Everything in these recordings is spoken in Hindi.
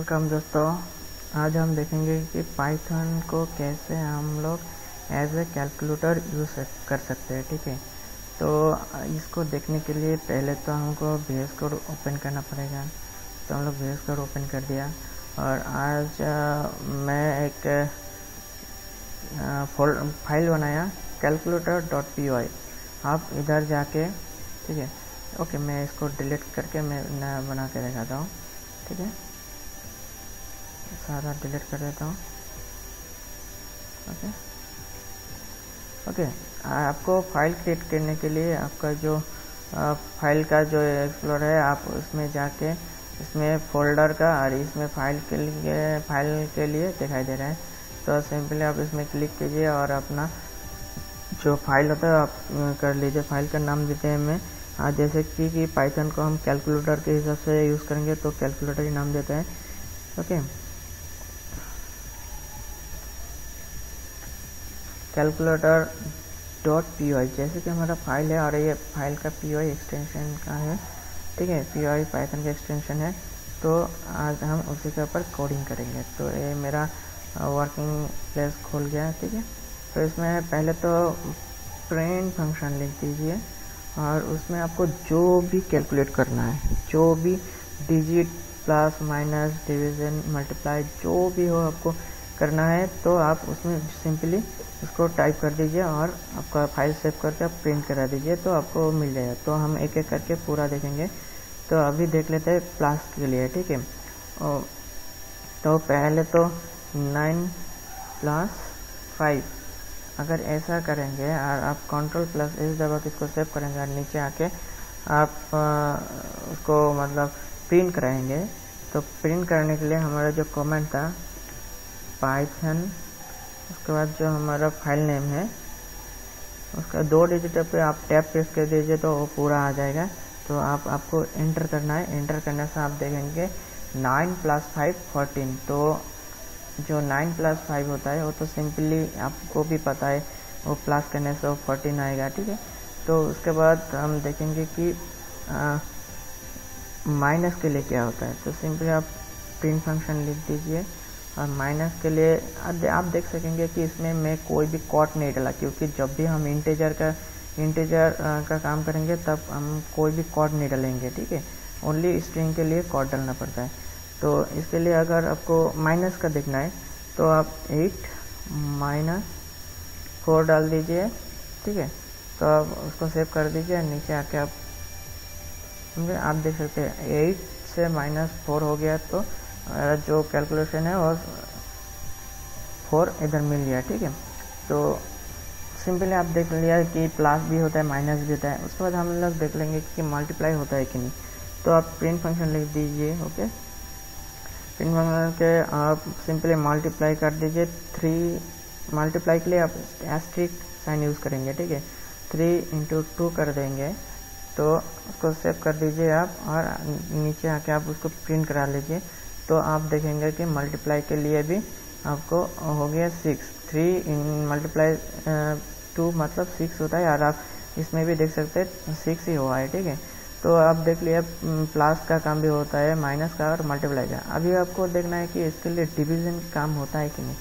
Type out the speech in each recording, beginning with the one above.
वेलकम दोस्तों। आज हम देखेंगे कि पाइथन को कैसे हम लोग एज ए कैलकुलेटर यूज़ कर सकते हैं। ठीक है, तो इसको देखने के लिए पहले तो हमको VS कोड ओपन करना पड़ेगा। तो हम लोग VS कोड ओपन कर दिया और आज मैं एक फाइल बनाया calculator.py। आप इधर जाके, ठीक है, ओके, मैं इसको डिलीट करके मैं नया बना के दिखाता हूँ। ठीक है, सारा डिलीट कर देता हूँ। ओके, आपको फाइल क्रिएट करने के लिए आपका जो फाइल का जो एक्सप्लोरर है, आप उसमें जाके इसमें फोल्डर का और इसमें फाइल के लिए दिखाई दे रहा है। तो सिंपली आप इसमें क्लिक कीजिए और अपना जो फाइल होता है आप कर लीजिए। फाइल का नाम देते हैं मैं जैसे कि पाइथन को हम कैलकुलेटर के हिसाब से यूज़ करेंगे तो कैलकुलेटर ही नाम देते हैं। ओके, calculator.py जैसे कि हमारा फाइल है और ये फाइल का py एक्सटेंशन का है। ठीक है, py पाइथन का एक्सटेंशन है। तो आज हम उसी के ऊपर कोडिंग करेंगे। तो ये मेरा वर्किंग प्लेस खोल गया है। ठीक है, तो इसमें पहले तो प्रिंट फंक्शन लिख दीजिए और उसमें आपको जो भी कैलकुलेट करना है, जो भी digit, plus minus, division, multiply, जो भी हो आपको करना है, तो आप उसमें सिंपली इसको टाइप कर दीजिए और आपका फाइल सेव करके आप प्रिंट करा दीजिए तो आपको मिल जाएगा। तो हम एक एक करके पूरा देखेंगे। तो अभी देख लेते हैं प्लस के लिए। ठीक है, तो पहले तो 9 + 5 अगर ऐसा करेंगे और आप Ctrl+S दबा के इसको सेव करेंगे और नीचे आके आप उसको मतलब प्रिंट कराएंगे। तो प्रिंट करने के लिए हमारा जो कमेंट था पाइथन, उसके बाद जो हमारा फाइल नेम है उसका 2 डिजिट पे आप टैब प्रेस कर दीजिए तो वो पूरा आ जाएगा। तो आपको एंटर करना है। एंटर करने से आप देखेंगे 9 + 5 14। तो जो 9 + 5 होता है वो तो सिंपली आपको भी पता है, वो प्लस करने से वो 14 आएगा। ठीक है, तो उसके बाद हम देखेंगे कि माइनस के लिए क्या होता है। तो सिंपली आप प्रिंट फंक्शन लिख दीजिए और माइनस के लिए आप देख सकेंगे कि इसमें मैं कोई भी कोड नहीं डाला, क्योंकि जब भी हम इंटीजर का काम करेंगे तब हम कोई भी कोड नहीं डालेंगे। ठीक है, ओनली स्ट्रिंग के लिए कोड डालना पड़ता है। तो इसके लिए अगर आपको माइनस का देखना है तो आप 8 - 4 डाल दीजिए। ठीक है, तो आप उसको सेव कर दीजिए। नीचे आके आप देख सकते हैं 8 से -4 हो गया। तो जो कैलकुलेशन है वो 4 इधर मिल गया। ठीक है, तो सिंपली आप देख लिया कि प्लस भी होता है, माइनस भी होता है। उसके बाद हम लोग देख लेंगे कि मल्टीप्लाई होता है कि नहीं। तो आप प्रिंट फंक्शन लिख दीजिए। ओके, प्रिंट फंक्शन के आप सिंपली मल्टीप्लाई कर दीजिए। 3 मल्टीप्लाई के लिए आप एस्ट्रिक साइन यूज़ करेंगे। ठीक है, 3 × 2 कर देंगे। तो उसको सेव कर दीजिए आप और नीचे आके आप उसको प्रिंट करा लीजिए। तो आप देखेंगे कि मल्टीप्लाई के लिए भी आपको हो गया 6। 3 × 2 मतलब 6 होता है और आप इसमें भी देख सकते हैं 6 ही हुआ है। ठीक है, तो आप देख लिया प्लस का काम भी होता है, माइनस का और मल्टीप्लाई का। अभी आपको देखना है कि इसके लिए डिवीज़न काम होता है कि नहीं।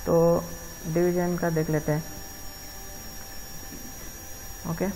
तो डिवीज़न का देख लेते हैं। ओके,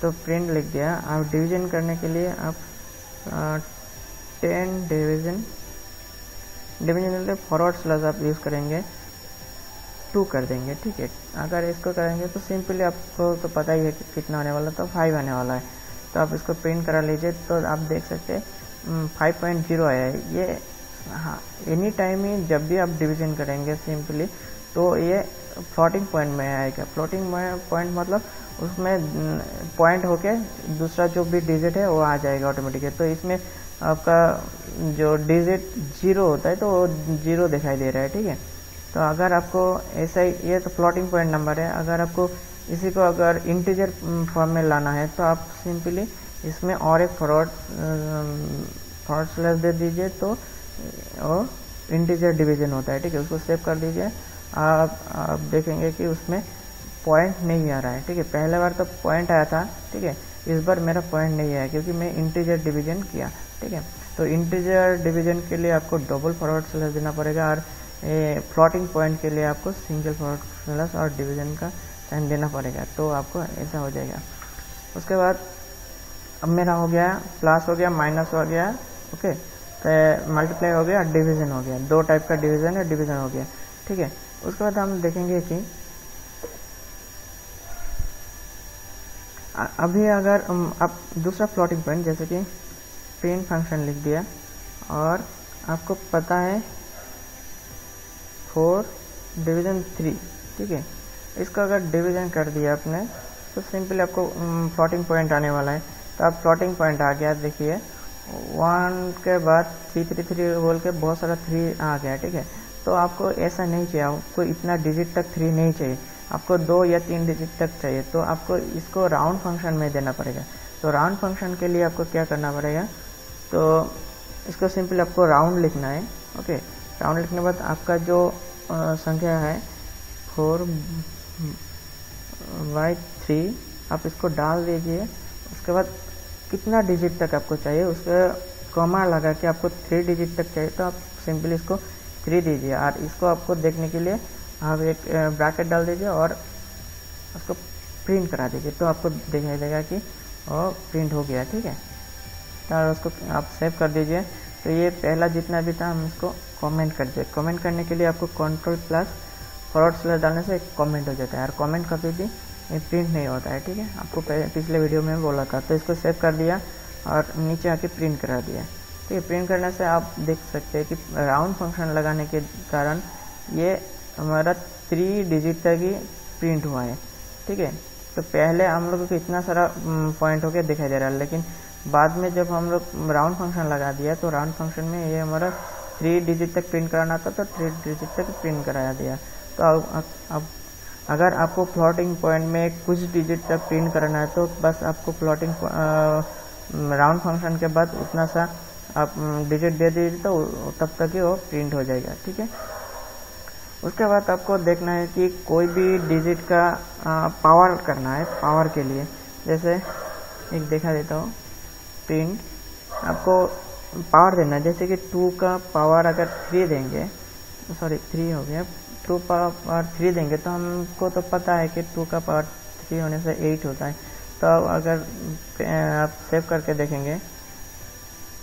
तो प्रिंट लिख दिया। आप डिवीज़न करने के लिए आप 10 डिवीज़न फॉरवर्ड / आप यूज़ करेंगे, 2 कर देंगे। ठीक है, अगर इसको करेंगे तो सिंपली आपको तो पता ही है कि कितना आने वाला, तो 5 आने वाला है। तो आप इसको प्रिंट करा लीजिए। तो आप देख सकते हैं 5.0 आया है। ये हाँ, एनी टाइम ही जब भी आप डिवीज़न करेंगे सिंपली तो ये फ्लोटिंग पॉइंट में आएगा। फ्लोटिंग पॉइंट मतलब उसमें पॉइंट होके दूसरा जो भी डिजिट है वो आ जाएगा ऑटोमेटिकली। तो इसमें आपका जो डिजिट 0 होता है तो वो 0 दिखाई दे रहा है। ठीक है, तो अगर आपको ऐसा ही, ये तो फ्लोटिंग पॉइंट नंबर है, अगर आपको इसी को अगर इंटीजर फॉर्म में लाना है तो आप सिंपली इसमें और एक फॉरवर्ड / दे दीजिए। तो वो इंटीजर डिवीज़न होता है। ठीक है, उसको सेव कर दीजिए। आप देखेंगे कि उसमें पॉइंट नहीं आ रहा है। ठीक है, पहले बार तो पॉइंट आया था। ठीक है, इस बार मेरा पॉइंट नहीं आया क्योंकि मैं इंटीजर डिवीज़न किया। ठीक है, तो इंटीजर डिवीजन के लिए आपको डबल फॉरवर्ड स्लैश देना पड़ेगा, और फ्लोटिंग पॉइंट के लिए आपको सिंगल फॉरवर्ड स्लैश और डिवीजन का साइन देना पड़ेगा, तो आपको ऐसा हो जाएगा। उसके बाद अब मेरा हो गया प्लस हो गया, माइनस हो गया, ओके, तो मल्टीप्लाई हो गया, डिवीजन हो गया, दो टाइप का डिवीजन है, डिवीजन हो गया, ठीक है। उसके बाद हम देखेंगे कि अभी अगर आप दूसरा फ्लोटिंग पॉइंट जैसे कि प्रिंट फंक्शन लिख दिया, और आपको पता है 4 डिवीजन 3, ठीक है, इसको अगर डिवीजन कर दिया आपने तो सिंपली आपको फ्लोटिंग पॉइंट आने वाला है। तो आप फ्लोटिंग पॉइंट आ गया, देखिए 1 के बाद 3 बोल के बहुत सारा 3 आ गया, ठीक है। तो आपको ऐसा नहीं चाहिए, आपको इतना डिजिट तक 3 नहीं चाहिए, आपको 2 या 3 डिजिट तक चाहिए, तो आपको इसको राउंड फंक्शन में देना पड़ेगा। तो राउंड फंक्शन के लिए आपको क्या करना पड़ेगा, तो इसको सिंपल आपको राउंड लिखना है, ओके। राउंड लिखने के बाद आपका जो संख्या है 4/3 आप इसको डाल दीजिए। उसके बाद कितना डिजिट तक आपको चाहिए उसका कॉमा लगा के आपको 3 डिजिट तक चाहिए, तो आप सिंपली इसको 3 दीजिए, और इसको आपको देखने के लिए आप एक ब्रैकेट डाल दीजिए और उसको प्रिंट करा दीजिए, तो आपको दिखाई देगा कि वो प्रिंट हो गया, ठीक है। तो उसको आप सेव कर दीजिए। तो ये पहला जितना भी था हम इसको कमेंट कर दिए। कमेंट करने के लिए आपको कंट्रोल+फॉरवर्ड स्लैश डालने से एक कमेंट हो जाता है, और कमेंट कभी भी प्रिंट नहीं होता है, ठीक है। आपको पिछले वीडियो में बोला था। तो इसको सेव कर दिया और नीचे आके प्रिंट करा दिया, ठीक है। प्रिंट करने से आप देख सकते हैं कि राउंड फंक्शन लगाने के कारण ये हमारा 3 डिजिट तक ही प्रिंट हुआ है, ठीक है। तो पहले हम लोगों को इतना सारा पॉइंट होकर दिखाई दे रहा है, लेकिन बाद में जब हम लोग राउंड फंक्शन लगा दिया तो राउंड फंक्शन में ये हमारा 3 डिजिट तक प्रिंट कराना था, तो 3 डिजिट तक प्रिंट कराया दिया। तो अब अगर आपको फ्लोटिंग पॉइंट में कुछ डिजिट तक प्रिंट करना है तो बस आपको फ्लोटिंग राउंड फंक्शन के बाद उतना सा आप डिजिट दे दीजिए, तो तब तक ही वो प्रिंट हो जाएगा, ठीक है। उसके बाद आपको देखना है कि कोई भी डिजिट का पावर करना है। पावर के लिए जैसे एक दिखा देता हूँ, प्रिंट आपको पावर देना है, जैसे कि 2 का पावर अगर 3 देंगे, सॉरी 3 हो गया, 2 पावर 3 देंगे तो हमको तो पता है कि 2 का पावर 3 होने से 8 होता है। तो अगर आप सेव करके देखेंगे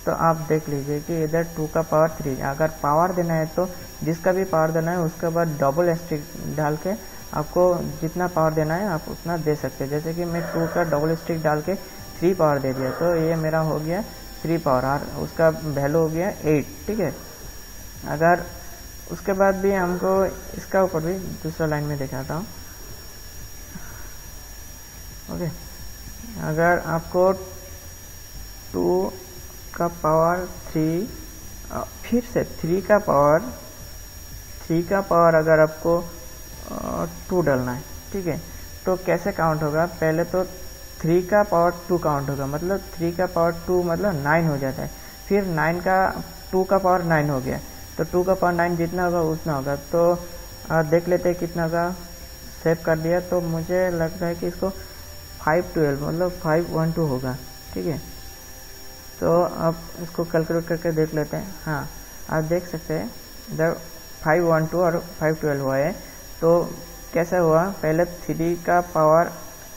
तो आप देख लीजिए कि इधर 2 का पावर 3, अगर पावर देना है तो जिसका भी पावर देना है उसके बाद डबल एस्ट्रिक डाल के आपको जितना पावर देना है आप उतना दे सकते हैं। जैसे कि मैं 2 का डबल स्टिक डाल के 3 पावर दे दिया, तो ये मेरा हो गया 3 पावर, और उसका वैल्यू हो गया 8, ठीक है। अगर उसके बाद भी हमको इसका ऊपर भी दूसरा लाइन में दिखाता हूँ, ओके। अगर आपको 2 का पावर 3 फिर से 3 का पावर अगर आपको 2 डालना है, ठीक है, तो कैसे काउंट होगा, पहले तो 3 का पावर 2 काउंट होगा, मतलब 3 का पावर 2 मतलब 9 हो जाता है। फिर 2 का पावर 9 हो गया, तो 2 का पावर 9 जितना होगा उतना होगा। तो देख लेते हैं कितना का। सेव कर दिया, तो मुझे लग रहा है कि इसको 512 मतलब 512 होगा, ठीक है। तो आप इसको कैलकुलेट करके देख लेते हैं। हाँ, आप देख सकते हैं इधर 512 और 512 हुआ है। तो कैसे हुआ, पहले 3 का पावर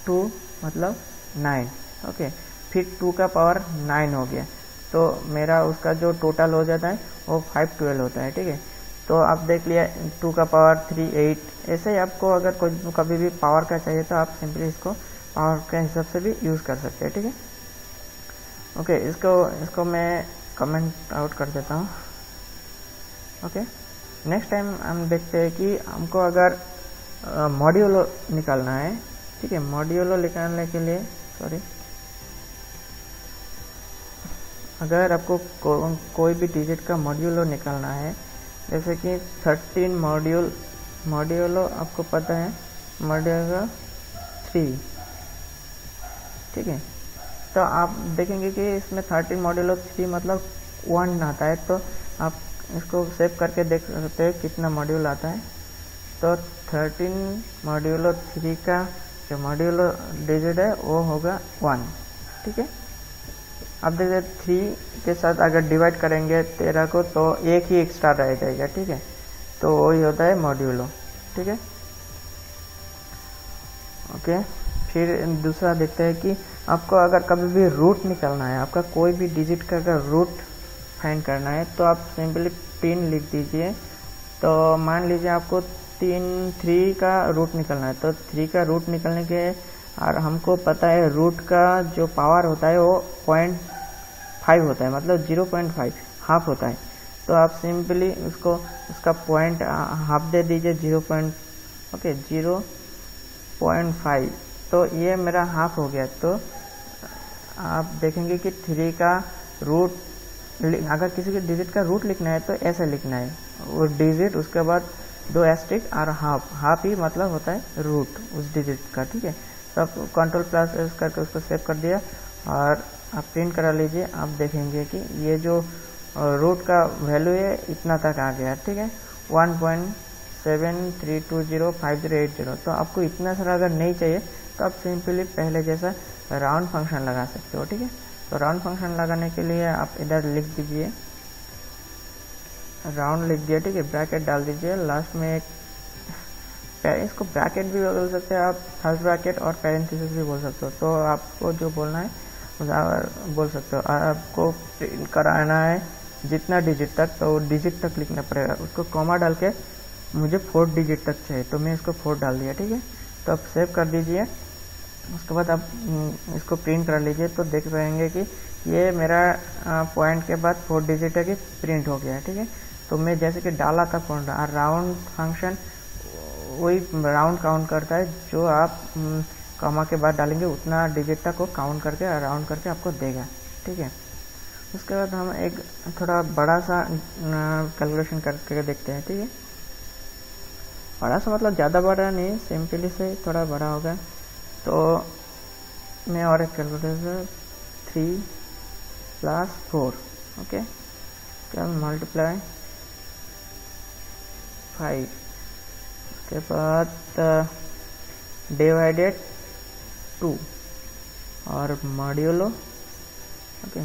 2 मतलब 9, ओके, फिर 2 का पावर 9 हो गया, तो मेरा उसका जो टोटल हो जाता है वो 512 होता है, ठीक है। तो आप देख लिया 2 का पावर 3 8। ऐसे ही आपको अगर कभी भी पावर का चाहिए तो आप सिंपली इसको पावर के हिसाब से भी यूज़ कर सकते हैं, ठीक है। ओके, इसको मैं कमेंट आउट कर देता हूँ, ओके। नेक्स्ट टाइम हम देखते हैं कि हमको अगर मॉड्यूलो निकालना है, ठीक है। मॉड्यूलो निकालने के लिए अगर आपको कोई भी डिजिट का मॉड्यूलो निकालना है, जैसे कि 13 मॉड्यूलो आपको पता है मॉड्यूलो 3, ठीक है। तो आप देखेंगे कि इसमें 13 मॉड्यूलो 3 मतलब 1 आता है। तो आप इसको सेव करके देख सकते हैं कितना मॉड्यूल आता है। तो 13 मॉड्यूलो 3 का जो मॉड्यूलो डिजिट है वो होगा 1, ठीक है। आप देखिए 3 के साथ अगर डिवाइड करेंगे 13 को तो एक ही एक्स्ट्रा रह जाएगा, ठीक है। तो वही होता है मॉड्यूलो, ठीक है। ओके, फिर दूसरा देखते हैं कि आपको अगर कभी भी रूट निकालना है, आपका कोई भी डिजिट का अगर रूट फाइंड करना है तो आप सिंपली पिन लिख दीजिए। तो मान लीजिए आपको 3 का रूट निकालना है, तो 3 का रूट निकलने के, और हमको पता है रूट का जो पावर होता है वो 0.5 होता है, मतलब 0.5 हाफ होता है। तो आप सिंपली उसका पॉइंट हाफ दे दीजिए, 0.5। तो ये मेरा हाफ हो गया। तो आप देखेंगे कि 3 का रूट, अगर किसी के डिजिट का रूट लिखना है तो ऐसे लिखना है, वो डिजिट उसके बाद 2 एस्ट्रिक और हाफ ही मतलब होता है रूट उस डिजिट का, ठीक है। तो आप Ctrl+S करके उसको सेव कर दिया और आप प्रिंट करा लीजिए। आप देखेंगे कि ये जो रूट का वैल्यू है इतना तक आ गया, ठीक है, 1.73205080। तो आपको इतना सारा अगर नहीं चाहिए तो आप सिंपली पहले जैसा राउंड फंक्शन लगा सकते हो, ठीक है। तो राउंड फंक्शन लगाने के लिए आप इधर लिख दीजिए, राउंड लिख दिया, ठीक है, ब्रैकेट डाल दीजिए, लास्ट में एक, इसको ब्रैकेट भी बोल सकते हैं आप, फर्स्ट ब्रैकेट और पैरेंथेसिस भी बोल सकते हो। तो आपको जो बोलना है बोल सकते हो। आपको प्रिंट कराना है जितना डिजिट तक, तो डिजिट तक लिखना पड़ेगा। उसको कॉमा डाल के मुझे 4 डिजिट तक चाहिए, तो मैं इसको 4 डाल दिया, ठीक है। तो आप सेव कर दीजिए। उसके बाद आप इसको प्रिंट कर लीजिए। तो देख पाएंगे कि ये मेरा पॉइंट के बाद 4 डिजिट है कि प्रिंट हो गया, ठीक है। तो मैं जैसे कि डाला था पॉइंट, और राउंड फंक्शन वही राउंड काउंट करता है, जो आप कॉमा के बाद डालेंगे उतना डिजिट तक वो काउंट करके राउंड करके आपको देगा, ठीक है। उसके बाद हम एक थोड़ा बड़ा सा कैलकुलेशन करके देखते हैं, ठीक है। बड़ा सा मतलब ज़्यादा बड़ा नहीं, सिंपली से थोड़ा बड़ा होगा। तो मैं और एक कैलकुलेटर 3 + 4, ओके, क्या मल्टीप्लाई 5, उसके बाद डिवाइडेड 2 और मॉड्यूलो, ओके,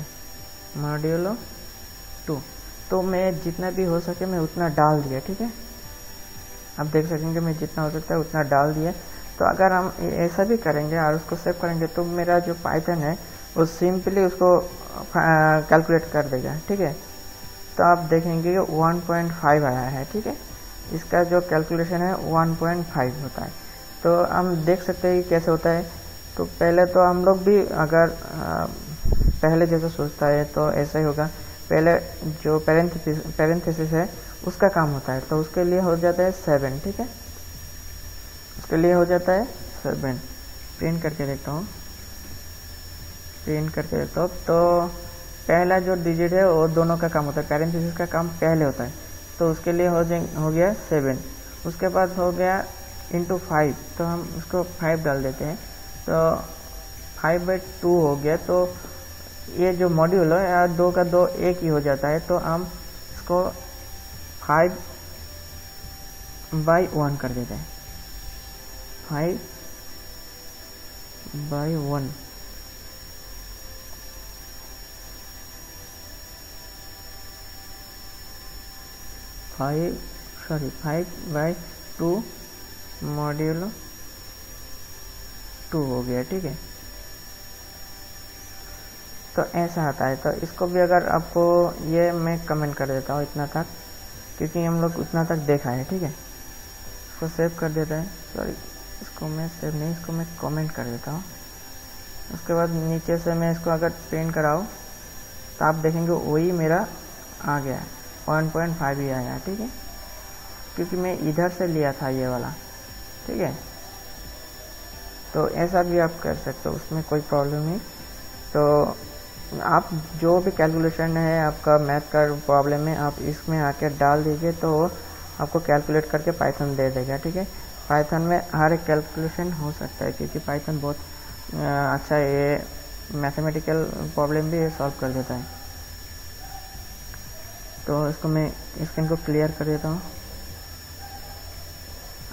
मॉड्यूलो 2। तो मैं जितना भी हो सके मैं उतना डाल दिया, ठीक है। आप देख सकेंगे मैं जितना हो सकता है उतना डाल दिया। तो अगर हम ऐसा भी करेंगे और उसको सेव करेंगे तो मेरा जो पाइथन है वो सिंपली उसको कैलकुलेट कर देगा, ठीक है। तो आप देखेंगे 1.5 आया है, ठीक है। इसका जो कैलकुलेशन है 1.5 होता है। तो हम देख सकते हैं कि कैसे होता है। तो पहले तो हम लोग भी अगर पहले जैसा सोचता है तो ऐसा ही होगा। पहले जो पैरेंथेसिस है उसका काम होता है, तो उसके लिए हो जाता है 7, ठीक है। उसके लिए हो जाता है 7। प्रिंट करके देखता हूँ, तो पहला जो डिजिट है वो दोनों का काम होता है, पैरेंथेसिस का काम पहले होता है। तो उसके लिए हो गया 7। उसके बाद हो गया × 5, तो हम उसको 5 डाल देते हैं। तो 5/2 हो गया। तो ये जो मॉड्यूल है यार 2 का 2 एक ही हो जाता है। तो हम इसको 5/1 कर देते हैं, 5/1। 5/2 मॉड्यूलो 2 हो गया, ठीक है। तो ऐसा आता है। तो इसको भी अगर आपको, ये मैं कमेंट कर देता हूँ इतना तक, क्योंकि हम लोग उतना तक देखा है, ठीक है। इसको सेव कर देता है, सॉरी इसको मैं सेव नहीं, इसको मैं कमेंट कर देता हूँ। उसके बाद नीचे से मैं इसको अगर प्रिंट कराऊँ तो आप देखेंगे वही मेरा आ गया, 1.5 ही आया, ठीक है, क्योंकि मैं इधर से लिया था ये वाला, ठीक है। तो ऐसा भी आप कर सकते हो, उसमें कोई प्रॉब्लम नहीं। तो आप जो भी कैलकुलेशन है आपका मैथ का प्रॉब्लम है, आप इसमें आके डाल दीजिए तो आपको कैलकुलेट करके पाइथन दे देगा, ठीक है। पाइथन में हर एक कैलकुलेशन हो सकता है, क्योंकि पाइथन बहुत अच्छा ये मैथमेटिकल प्रॉब्लम भी सॉल्व कर देता है। तो इसको मैं स्क्रीन को क्लियर कर देता हूँ।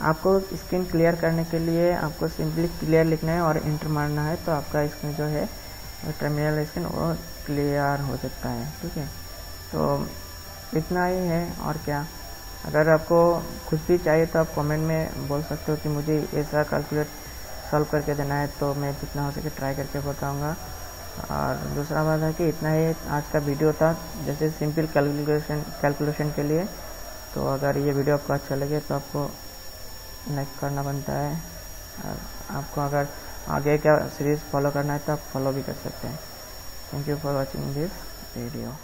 आपको स्क्रीन क्लियर करने के लिए आपको सिंपली क्लियर लिखना है और इंटर मारना है, तो आपका स्क्रीन जो है टर्मिनल स्क्रीन वो क्लियर हो सकता है। ठीक है, तो इतना ही है और क्या। अगर आपको कुछ भी चाहिए तो आप कमेंट में बोल सकते हो कि मुझे ऐसा कैलकुलेट सॉल्व करके देना है, तो मैं जितना हो सके ट्राई करके बताऊंगा। और दूसरा बात है कि इतना ही आज का वीडियो था, जैसे सिंपल कैलकुलेशन के लिए। तो अगर ये वीडियो आपको अच्छा लगे तो आपको लाइक करना बनता है, और आपको अगर आगे क्या सीरीज़ फॉलो करना है तो आप फॉलो भी कर सकते हैं। Thank you for watching this video.